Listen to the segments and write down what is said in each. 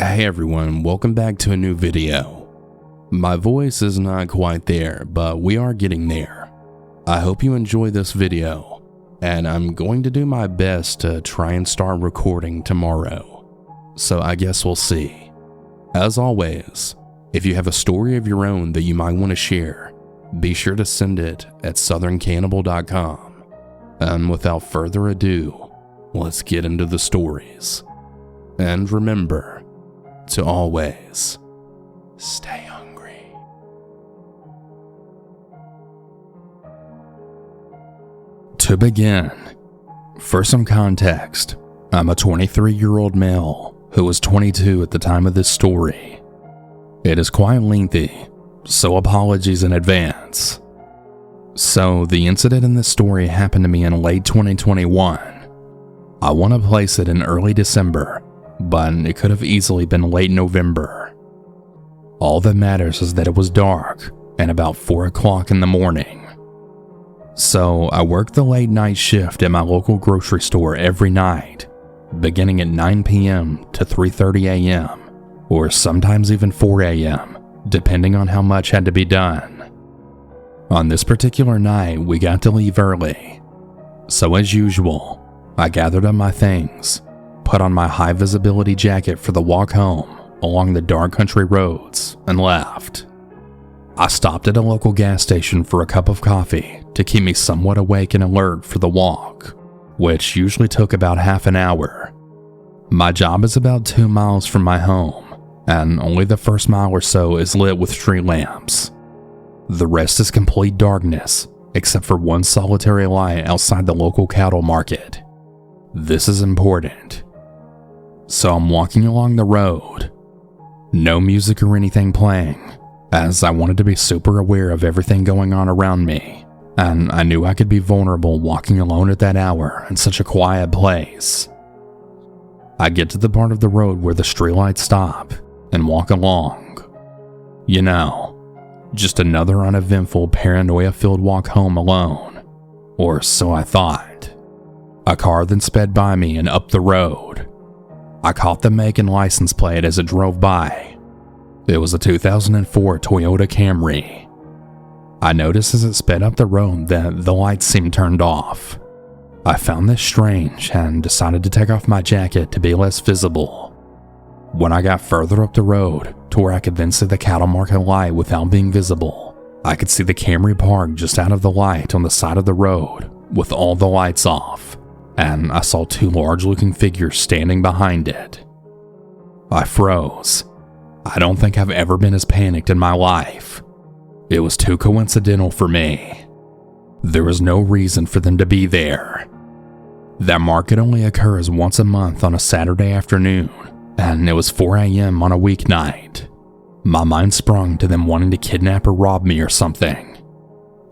Hey everyone, welcome back to a new video. My voice is not quite there, but we are getting there. I hope you enjoy this video, and I'm going to do my best to try and start recording tomorrow. So I guess we'll see. As always, if you have a story of your own that you might want to share, be sure to send it at southerncannibal.com. And without further ado, let's get into the stories. And remember to always stay hungry. To begin, for some context, I'm a 23-year-old male who was 22 at the time of this story. It is quite lengthy, so apologies in advance. So the incident in this story happened to me in late 2021. I want to place it in early December, but it could have easily been late November. All that matters is that it was dark and about 4 o'clock in the morning. So I worked the late night shift at my local grocery store every night, beginning at 9 p.m. to 3:30 a.m., or sometimes even 4 a.m., depending on how much had to be done. On this particular night, we got to leave early. So as usual, I gathered up my things, put on my high visibility jacket for the walk home along the dark country roads, and left. I stopped at a local gas station for a cup of coffee to keep me somewhat awake and alert for the walk, which usually took about half an hour. My job is about 2 miles from my home, and only the first mile or so is lit with street lamps. The rest is complete darkness, except for one solitary light outside the local cattle market. This is important. So I'm walking along the road. No music or anything playing, as I wanted to be super aware of everything going on around me, and I knew I could be vulnerable walking alone at that hour in such a quiet place. I get to the part of the road where the streetlights stop and walk along. You know, just another uneventful, paranoia-filled walk home alone, or so I thought. A car then sped by me and up the road. I caught the make and license plate as it drove by. It was a 2004 Toyota Camry. I noticed as it sped up the road that the lights seemed turned off. I found this strange and decided to take off my jacket to be less visible. When I got further up the road to where I could then see the cattle market light without being visible, I could see the Camry parked just out of the light on the side of the road with all the lights off, and I saw 2 large-looking figures standing behind it. I froze. I don't think I've ever been as panicked in my life. It was too coincidental for me. There was no reason for them to be there. That market only occurs once a month on a Saturday afternoon, and it was 4 a.m. on a weeknight. My mind sprung to them wanting to kidnap or rob me or something.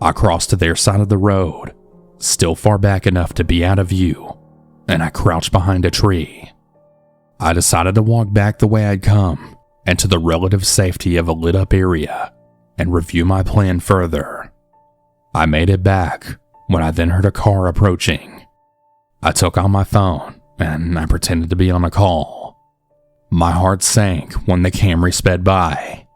I crossed to their side of the road, still far back enough to be out of view, and I crouched behind a tree. I decided to walk back the way I'd come and to the relative safety of a lit up area and review my plan further. I made it back when I then heard a car approaching. I took out my phone and I pretended to be on a call. My heart sank when the Camry sped by.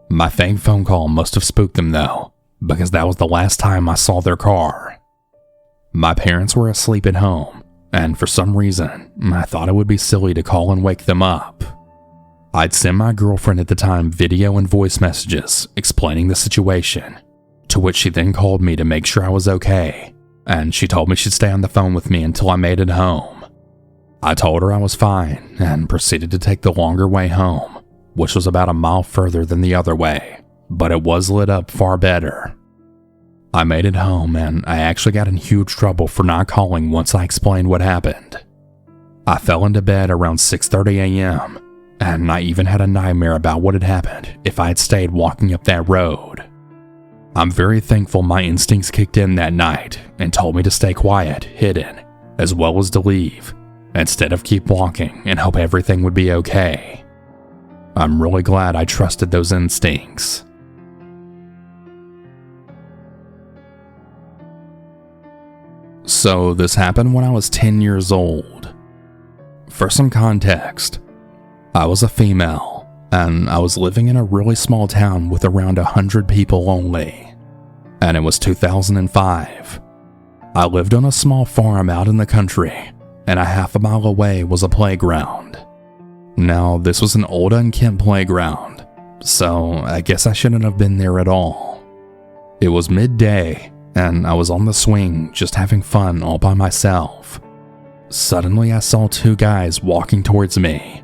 My fake phone call must have spooked them though, because that was the last time I saw their car. My parents were asleep at home, and for some reason, I thought it would be silly to call and wake them up. I'd sent my girlfriend at the time video and voice messages explaining the situation, to which she then called me to make sure I was okay, and she told me she'd stay on the phone with me until I made it home. I told her I was fine and proceeded to take the longer way home, which was about a mile further than the other way, but it was lit up far better. I made it home and I actually got in huge trouble for not calling once I explained what happened. I fell into bed around 6:30 a.m. and I even had a nightmare about what had happened if I had stayed walking up that road. I'm very thankful my instincts kicked in that night and told me to stay quiet, hidden, as well as to leave, instead of keep walking and hope everything would be okay. I'm really glad I trusted those instincts. So this happened when I was 10 years old. For some context, I was a female, and I was living in a really small town with around 100 people only. And it was 2005. I lived on a small farm out in the country, and a half a mile away was a playground. Now, this was an old unkempt playground, so I guess I shouldn't have been there at all. It was midday, and I was on the swing just having fun all by myself. Suddenly I saw two guys walking towards me.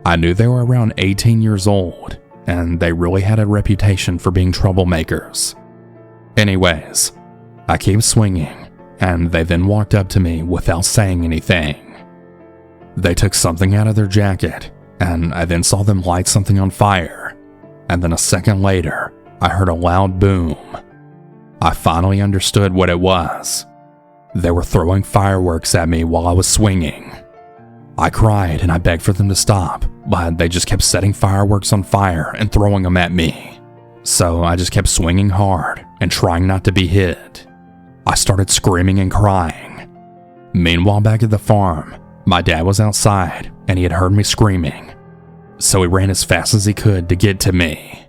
I knew they were around 18 years old, and they really had a reputation for being troublemakers. Anyways, I kept swinging, and they then walked up to me without saying anything. They took something out of their jacket, and I then saw them light something on fire, and then a second later, I heard a loud boom. I finally understood what it was. They were throwing fireworks at me while I was swinging. I cried and I begged for them to stop, but they just kept setting fireworks on fire and throwing them at me. So I just kept swinging hard and trying not to be hit. I started screaming and crying. Meanwhile, back at the farm, my dad was outside and he had heard me screaming, so he ran as fast as he could to get to me.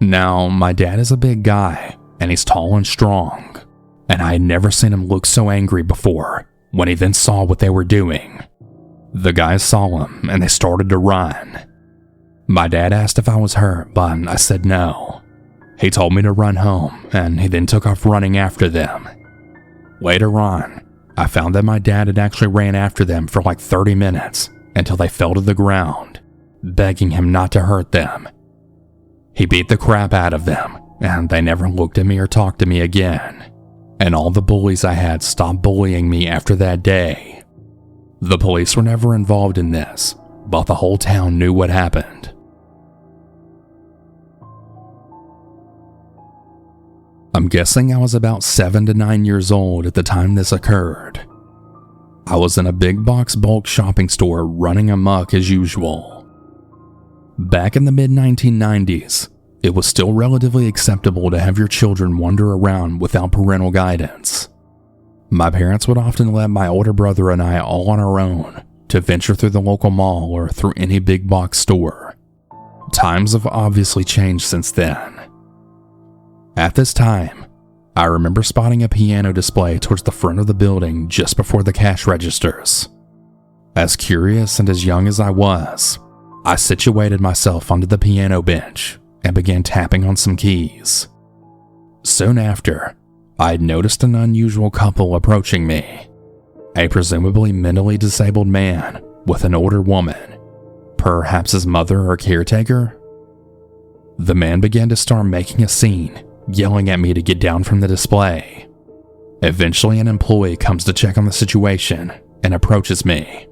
Now, my dad is a big guy and he's tall and strong, and I had never seen him look so angry before when he then saw what they were doing. The guys saw him and they started to run. My dad asked if I was hurt, but I said no. He told me to run home and he then took off running after them. Later on, I found that my dad had actually ran after them for like 30 minutes until they fell to the ground, begging him not to hurt them. He beat the crap out of them and they never looked at me or talked to me again. And all the bullies I had stopped bullying me after that day. The police were never involved in this, but the whole town knew what happened. I'm guessing I was about 7 to 9 years old at the time this occurred. I was in a big box bulk shopping store running amok as usual. Back in the mid-1990s, it was still relatively acceptable to have your children wander around without parental guidance. My parents would often let my older brother and I all on our own to venture through the local mall or through any big box store. Times have obviously changed since then. At this time, I remember spotting a piano display towards the front of the building just before the cash registers. As curious and as young as I was, I situated myself onto the piano bench and began tapping on some keys. Soon after, I had noticed an unusual couple approaching me. A presumably mentally disabled man with an older woman, perhaps his mother or caretaker. The man began to start making a scene, yelling at me to get down from the display. Eventually, an employee comes to check on the situation and approaches me.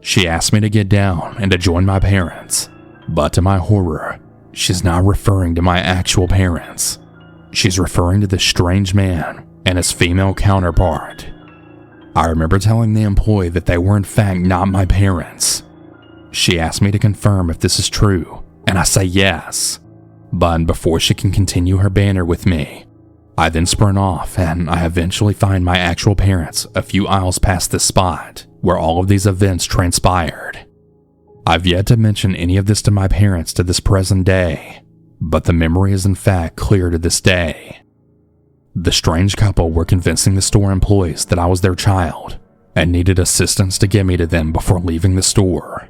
She asks me to get down and to join my parents, but to my horror, she's not referring to my actual parents. She's referring to this strange man and his female counterpart. I remember telling the employee that they were in fact not my parents. She asked me to confirm if this is true, and I say yes. But before she can continue her banter with me, I then sprint off and I eventually find my actual parents a few aisles past this spot where all of these events transpired. I've yet to mention any of this to my parents to this present day, but the memory is in fact clear to this day. The strange couple were convincing the store employees that I was their child and needed assistance to get me to them before leaving the store.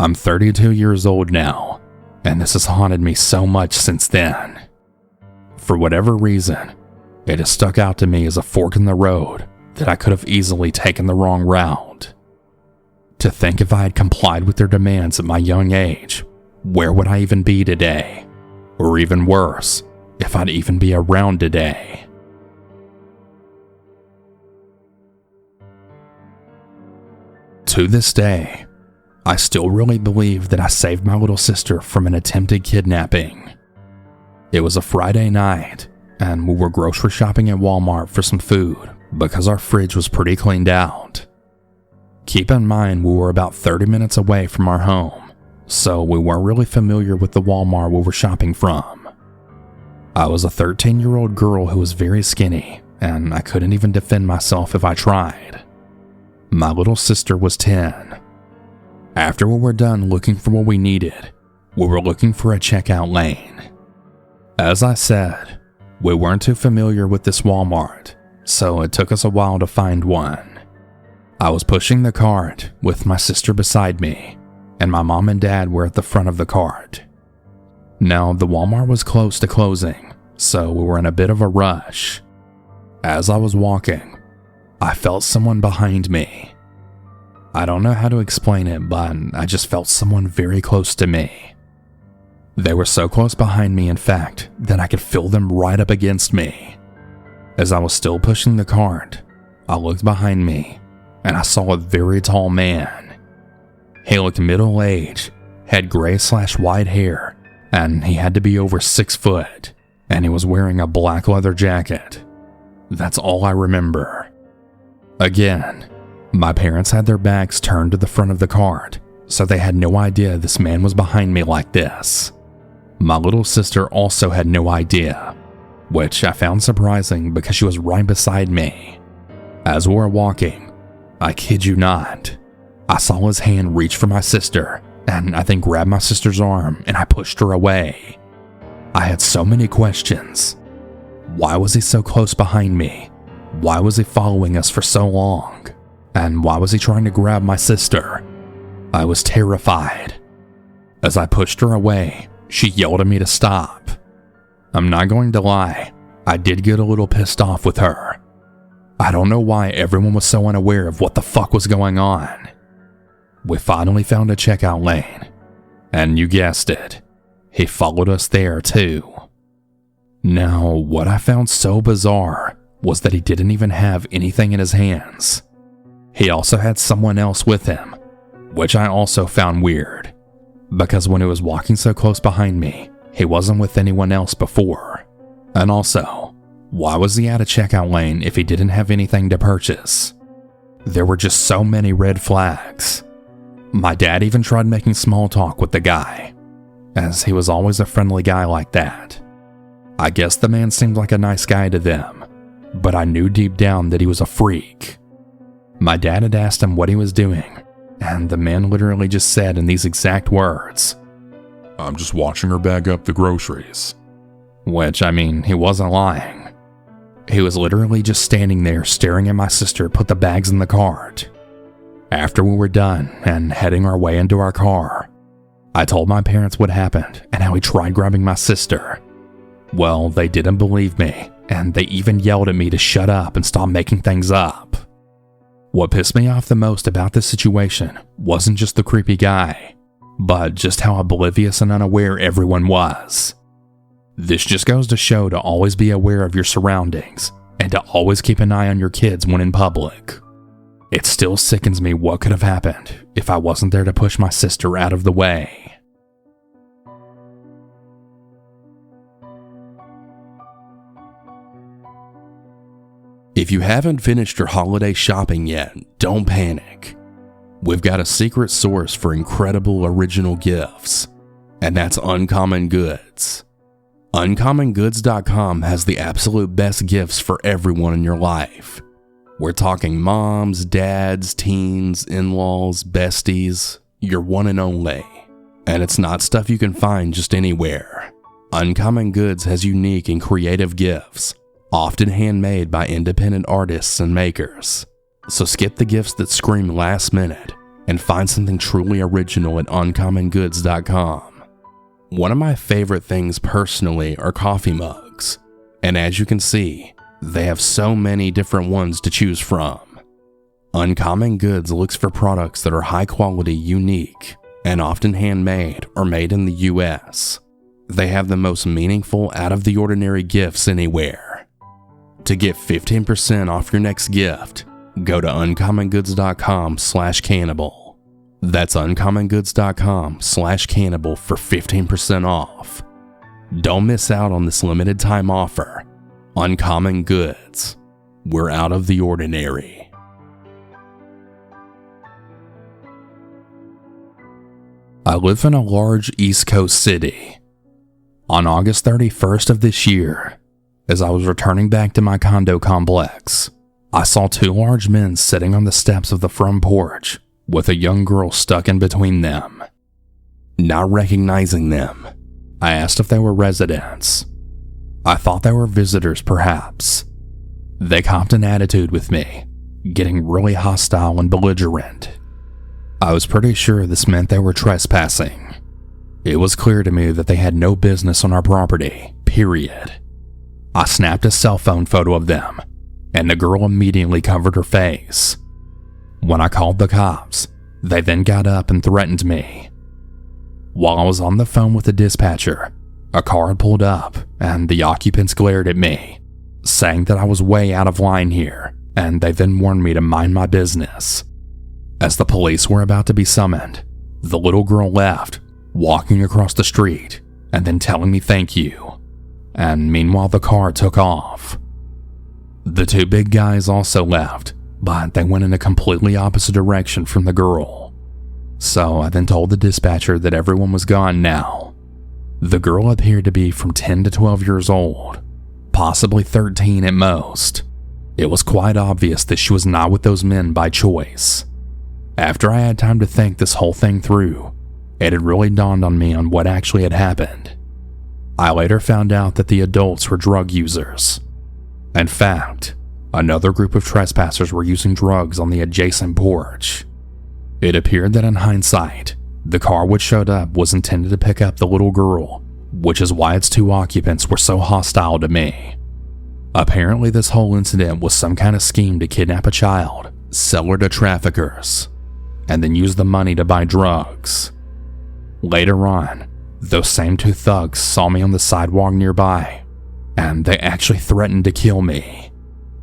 I'm 32 years old now, and this has haunted me so much since then. For whatever reason, it has stuck out to me as a fork in the road that I could have easily taken the wrong route. To think if I had complied with their demands at my young age, where would I even be today? Or even worse, if I'd even be around today. To this day, I still really believe that I saved my little sister from an attempted kidnapping. It was a Friday night, and we were grocery shopping at Walmart for some food because our fridge was pretty cleaned out. Keep in mind we were about 30 minutes away from our home, so we weren't really familiar with the Walmart we were shopping from. I was a 13-year-old girl who was very skinny, and I couldn't even defend myself if I tried. My little sister was 10. After we were done looking for what we needed, we were looking for a checkout lane. As I said, we weren't too familiar with this Walmart, so it took us a while to find one. I was pushing the cart with my sister beside me, and my mom and dad were at the front of the cart. Now, the Walmart was close to closing, so we were in a bit of a rush. As I was walking, I felt someone behind me. I don't know how to explain it, but I just felt someone very close to me. They were so close behind me, in fact, that I could feel them right up against me. As I was still pushing the cart, I looked behind me, and I saw a very tall man. He looked middle-aged, had gray/white hair, and he had to be over 6 foot, and he was wearing a black leather jacket. That's all I remember. Again, my parents had their backs turned to the front of the cart, so they had no idea this man was behind me like this. My little sister also had no idea, which I found surprising because she was right beside me. As we were walking, I kid you not, I saw his hand reach for my sister, and I then grabbed my sister's arm and I pushed her away. I had so many questions. Why was he so close behind me? Why was he following us for so long? And why was he trying to grab my sister? I was terrified. As I pushed her away, she yelled at me to stop. I'm not going to lie, I did get a little pissed off with her. I don't know why everyone was so unaware of what the fuck was going on. We finally found a checkout lane, and you guessed it, he followed us there too. Now, what I found so bizarre was that he didn't even have anything in his hands. He also had someone else with him, which I also found weird, because when he was walking so close behind me, he wasn't with anyone else before. And also, why was he at a checkout lane if he didn't have anything to purchase? There were just so many red flags. My dad even tried making small talk with the guy, as he was always a friendly guy like that. I guess the man seemed like a nice guy to them, but I knew deep down that he was a freak. My dad had asked him what he was doing, and the man literally just said in these exact words, "I'm just watching her bag up the groceries." Which, I mean, he wasn't lying. He was literally just standing there staring at my sister put the bags in the cart. After we were done and heading our way into our car, I told my parents what happened and how he tried grabbing my sister. Well, they didn't believe me, and they even yelled at me to shut up and stop making things up. What pissed me off the most about this situation wasn't just the creepy guy, but just how oblivious and unaware everyone was. This just goes to show to always be aware of your surroundings and to always keep an eye on your kids when in public. It still sickens me what could have happened if I wasn't there to push my sister out of the way. If you haven't finished your holiday shopping yet, don't panic. We've got a secret source for incredible original gifts, and that's Uncommon Goods. UncommonGoods.com has the absolute best gifts for everyone in your life. We're talking moms, dads, teens, in-laws, besties, your one and only. And it's not stuff you can find just anywhere. Uncommon Goods has unique and creative gifts, often handmade by independent artists and makers. So skip the gifts that scream last minute and find something truly original at UncommonGoods.com. One of my favorite things personally are coffee mugs, and as you can see, they have so many different ones to choose from. Uncommon Goods looks for products that are high quality, unique, and often handmade or made in the US. They have the most meaningful, out-of-the-ordinary gifts anywhere. To get 15% off your next gift, go to uncommongoods.com/cannibal. That's uncommongoods.com/cannibal for 15% off. Don't miss out on this limited time offer. Uncommon Goods. We're out of the ordinary. I live in a large East Coast city. On August 31st of this year, as I was returning back to my condo complex, I saw two large men sitting on the steps of the front porch, with a young girl stuck in between them. Not recognizing them, I asked if they were residents. I thought they were visitors, perhaps. They copped an attitude with me, getting really hostile and belligerent. I was pretty sure this meant they were trespassing. It was clear to me that they had no business on our property, period. I snapped a cell phone photo of them, and the girl immediately covered her face. When I called the cops, they then got up and threatened me. While I was on the phone with the dispatcher, a car had pulled up and the occupants glared at me, saying that I was way out of line here, and they then warned me to mind my business. As the police were about to be summoned, the little girl left, walking across the street and then telling me thank you, and meanwhile the car took off. The two big guys also left, but they went in a completely opposite direction from the girl. So I then told the dispatcher that everyone was gone now. The girl appeared to be from 10 to 12 years old, possibly 13 at most. It was quite obvious that she was not with those men by choice. After I had time to think this whole thing through, it had really dawned on me on what actually had happened. I later found out that the adults were drug users. In fact, another group of trespassers were using drugs on the adjacent porch. It appeared that in hindsight, the car which showed up was intended to pick up the little girl, which is why its two occupants were so hostile to me. Apparently this whole incident was some kind of scheme to kidnap a child, sell her to traffickers, and then use the money to buy drugs. Later on, those same two thugs saw me on the sidewalk nearby, and they actually threatened to kill me.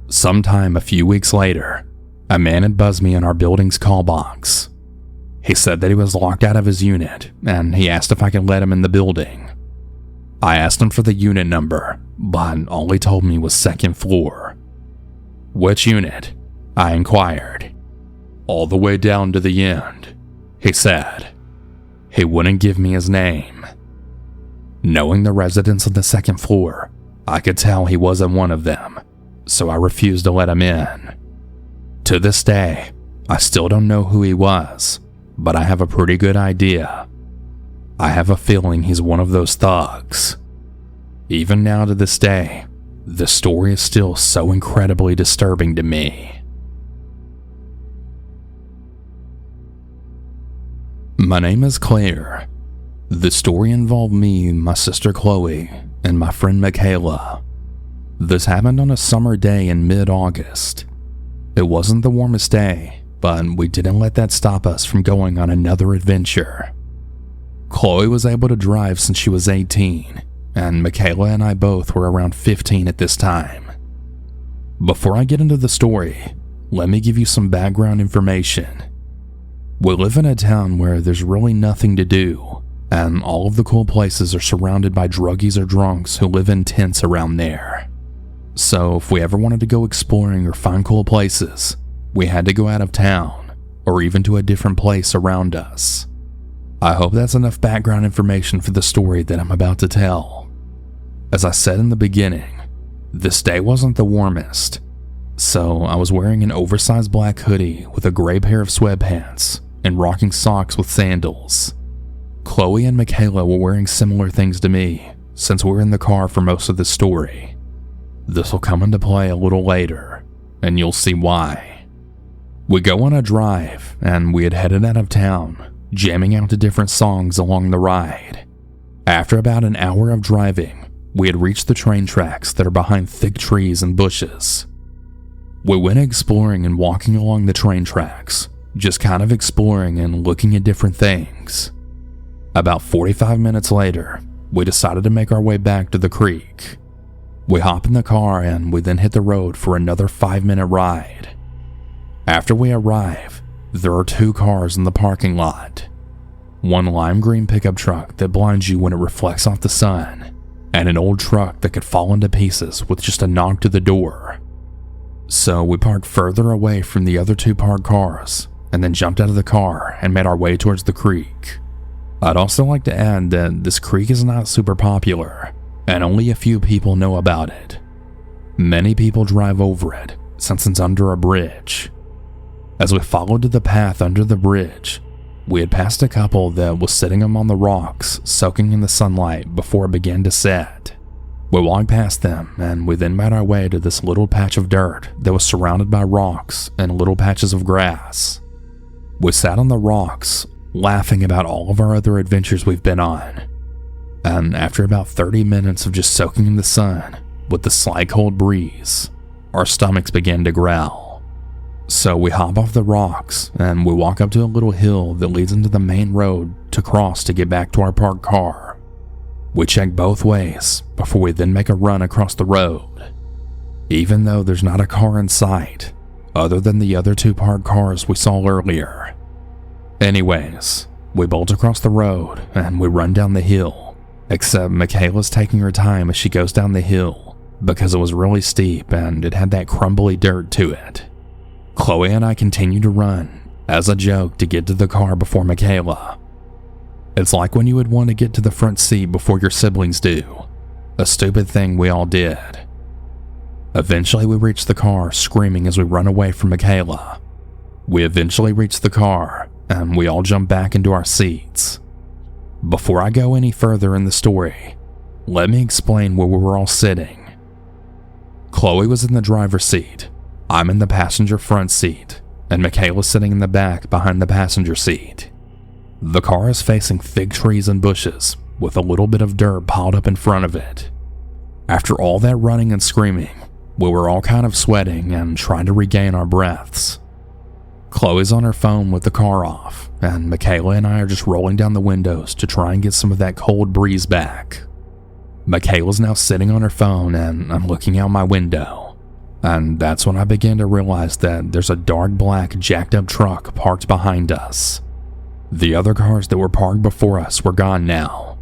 Sometime a few weeks later, a man had buzzed me in our building's call box. He said that he was locked out of his unit, and he asked if I could let him in the building. I asked him for the unit number, but all he told me was second floor. "Which unit?" I inquired. "All the way down to the end," he said. He wouldn't give me his name. Knowing the residents of the second floor, I could tell he wasn't one of them, so I refused to let him in. To this day, I still don't know who he was, but I have a pretty good idea. I have a feeling he's one of those thugs. Even now to this day, the story is still so incredibly disturbing to me. My name is Claire. The story involved me, my sister Chloe, and my friend Michaela. This happened on a summer day in mid-August. It wasn't the warmest day, but we didn't let that stop us from going on another adventure. Chloe was able to drive since she was 18, and Michaela and I both were around 15 at this time. Before I get into the story, let me give you some background information. We live in a town where there's really nothing to do, and all of the cool places are surrounded by druggies or drunks who live in tents around there. So if we ever wanted to go exploring or find cool places, we had to go out of town, or even to a different place around us. I hope that's enough background information for the story that I'm about to tell. As I said in the beginning, this day wasn't the warmest, so I was wearing an oversized black hoodie with a gray pair of sweatpants and rocking socks with sandals. Chloe and Michaela were wearing similar things to me, since we were in the car for most of the story. This will come into play a little later, and you'll see why. We go on a drive, and we had headed out of town, jamming out to different songs along the ride. After about an hour of driving, we had reached the train tracks that are behind thick trees and bushes. We went exploring and walking along the train tracks, just kind of exploring and looking at different things. About 45 minutes later, we decided to make our way back to the creek. We hop in the car and we then hit the road for another 5-minute ride. After we arrive, there are 2 cars in the parking lot. One lime green pickup truck that blinds you when it reflects off the sun, and an old truck that could fall into pieces with just a knock to the door. So we parked further away from the other 2 parked cars, and then jumped out of the car and made our way towards the creek. I'd also like to add that this creek is not super popular, and only a few people know about it. Many people drive over it, since it's under a bridge. As we followed to the path under the bridge, we had passed a couple that was sitting on the rocks, soaking in the sunlight before it began to set. We walked past them, and we then made our way to this little patch of dirt that was surrounded by rocks and little patches of grass. We sat on the rocks, laughing about all of our other adventures we've been on. And after about 30 minutes of just soaking in the sun, with the slight cold breeze, our stomachs began to growl. So we hop off the rocks and we walk up to a little hill that leads into the main road to cross to get back to our parked car. We check both ways before we then make a run across the road. Even though there's not a car in sight, other than the other 2 parked cars we saw earlier. Anyways, we bolt across the road and we run down the hill, except Michaela's taking her time as she goes down the hill because it was really steep and it had that crumbly dirt to it. Chloe and I continue to run as a joke to get to the car before Michaela. It's like when you would want to get to the front seat before your siblings do. A stupid thing we all did. Eventually we reach the car screaming as we run away from Michaela. We eventually reach the car and we all jump back into our seats. Before I go any further in the story, let me explain where we were all sitting. Chloe was in the driver's seat. I'm in the passenger front seat, and Michaela's sitting in the back behind the passenger seat. The car is facing thick trees and bushes, with a little bit of dirt piled up in front of it. After all that running and screaming, we were all kind of sweating and trying to regain our breaths. Chloe's on her phone with the car off, and Michaela and I are just rolling down the windows to try and get some of that cold breeze back. Michaela's now sitting on her phone, and I'm looking out my window. And that's when I began to realize that there's a dark black jacked up truck parked behind us. The other cars that were parked before us were gone now,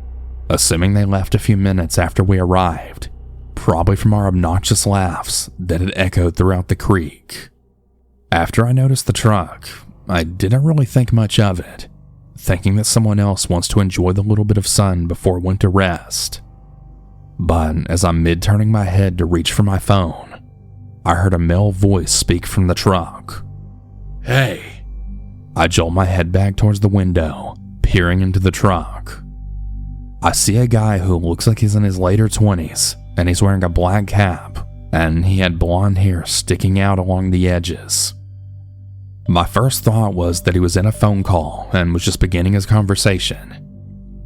assuming they left a few minutes after we arrived, probably from our obnoxious laughs that had echoed throughout the creek. After I noticed the truck, I didn't really think much of it, thinking that someone else wants to enjoy the little bit of sun before it went to rest. But as I'm mid-turning my head to reach for my phone, I heard a male voice speak from the truck. "Hey." I jolt my head back towards the window, peering into the truck. I see a guy who looks like he's in his later 20s, and he's wearing a black cap, and he had blonde hair sticking out along the edges. My first thought was that he was in a phone call and was just beginning his conversation.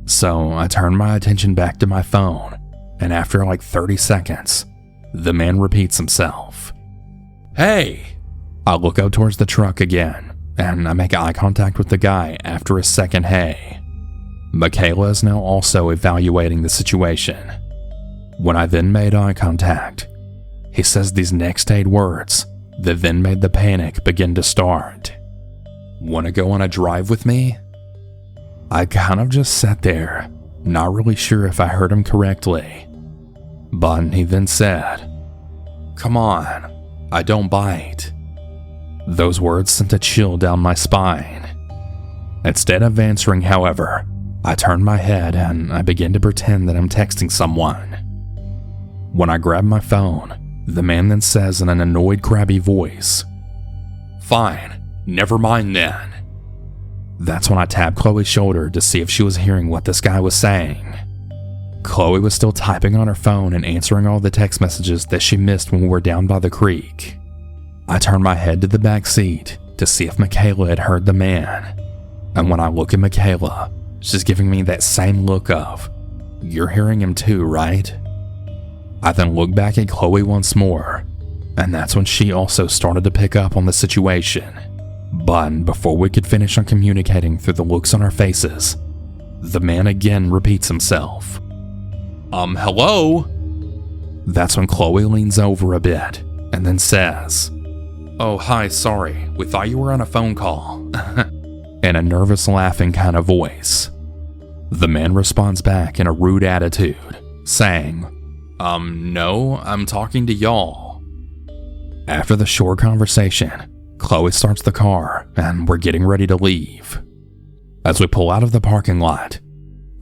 So I turned my attention back to my phone, and after like 30 seconds, the man repeats himself. "Hey." I look up towards the truck again, and I make eye contact with the guy after a second hey. Michaela is now also evaluating the situation. When I then made eye contact, he says these next 8 words that then made the panic begin to start. "Wanna go on a drive with me?" I kind of just sat there, not really sure if I heard him correctly. But he then said, "Come on, I don't bite." Those words sent a chill down my spine. Instead of answering, however, I turned my head and I began to pretend that I'm texting someone. When I grab my phone, the man then says in an annoyed, crabby voice, "Fine, never mind then." That's when I tapped Chloe's shoulder to see if she was hearing what this guy was saying. Chloe was still typing on her phone and answering all the text messages that she missed when we were down by the creek. I turned my head to the back seat to see if Michaela had heard the man. And when I look at Michaela, she's giving me that same look of, "You're hearing him too, right?" I then look back at Chloe once more, and that's when she also started to pick up on the situation. But before we could finish on communicating through the looks on our faces, the man again repeats himself. Hello?" That's when Chloe leans over a bit and then says, "Oh, hi, sorry, we thought you were on a phone call," in a nervous laughing kind of voice. The man responds back in a rude attitude, saying, No, I'm talking to y'all." After the short conversation, Chloe starts the car and we're getting ready to leave. As we pull out of the parking lot,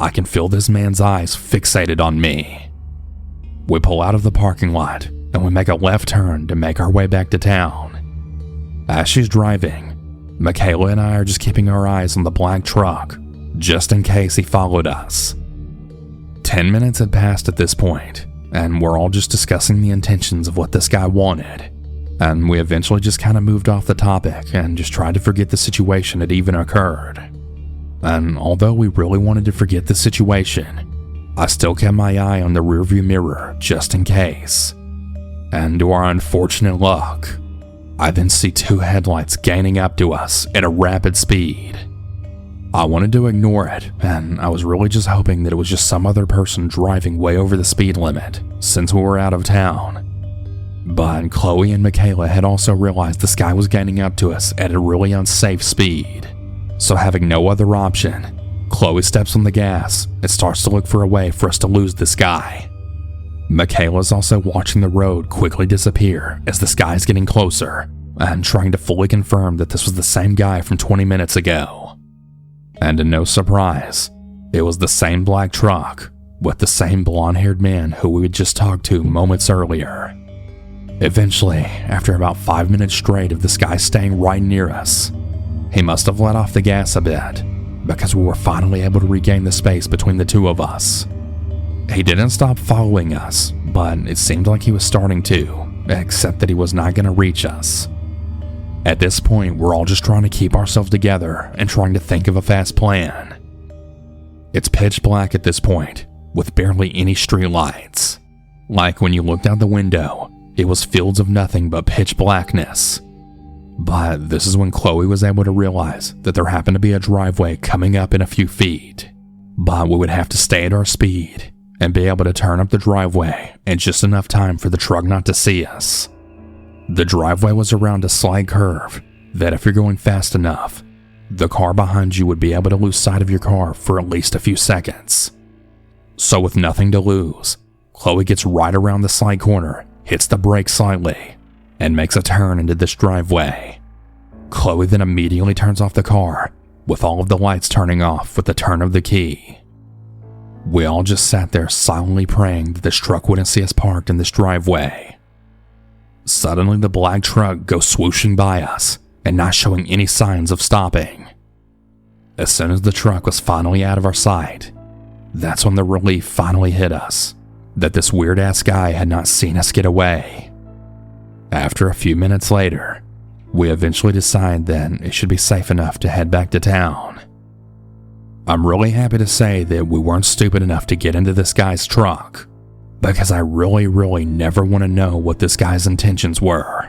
I can feel this man's eyes fixated on me. We pull out of the parking lot and we make a left turn to make our way back to town. As she's driving, Michaela and I are just keeping our eyes on the black truck, just in case he followed us. 10 minutes had passed at this point, and we're all just discussing the intentions of what this guy wanted. And we eventually just kind of moved off the topic and just tried to forget the situation had even occurred. And although we really wanted to forget the situation, I still kept my eye on the rearview mirror just in case. And to our unfortunate luck, I then see two headlights gaining up to us at a rapid speed. I wanted to ignore it, and I was really just hoping that it was just some other person driving way over the speed limit since we were out of town. But Chloe and Michaela had also realized this guy was gaining up to us at a really unsafe speed. So having no other option, Chloe steps on the gas and starts to look for a way for us to lose this guy. Michaela's also watching the road quickly disappear as this guy's getting closer and trying to fully confirm that this was the same guy from 20 minutes ago. And to no surprise, it was the same black truck with the same blonde-haired man who we had just talked to moments earlier. Eventually, after about 5 minutes straight of this guy staying right near us, he must have let off the gas a bit because we were finally able to regain the space between the two of us. He didn't stop following us, but it seemed like he was starting to, except that he was not going to reach us. At this point, we're all just trying to keep ourselves together and trying to think of a fast plan. It's pitch black at this point, with barely any street lights. Like when you looked out the window, it was fields of nothing but pitch blackness. But this is when Chloe was able to realize that there happened to be a driveway coming up in a few feet. But we would have to stay at our speed and be able to turn up the driveway in just enough time for the truck not to see us. The driveway was around a slight curve that if you're going fast enough, the car behind you would be able to lose sight of your car for at least a few seconds. So with nothing to lose, Chloe gets right around the side corner, hits the brakes slightly, and makes a turn into this driveway. Chloe then immediately turns off the car, with all of the lights turning off with the turn of the key. We all just sat there silently praying that this truck wouldn't see us parked in this driveway. Suddenly the black truck goes swooshing by us and not showing any signs of stopping. As soon as the truck was finally out of our sight, that's when the relief finally hit us, that this weird-ass guy had not seen us get away. After a few minutes later, we eventually decide that it should be safe enough to head back to town. I'm really happy to say that we weren't stupid enough to get into this guy's truck, because I really never want to know what this guy's intentions were.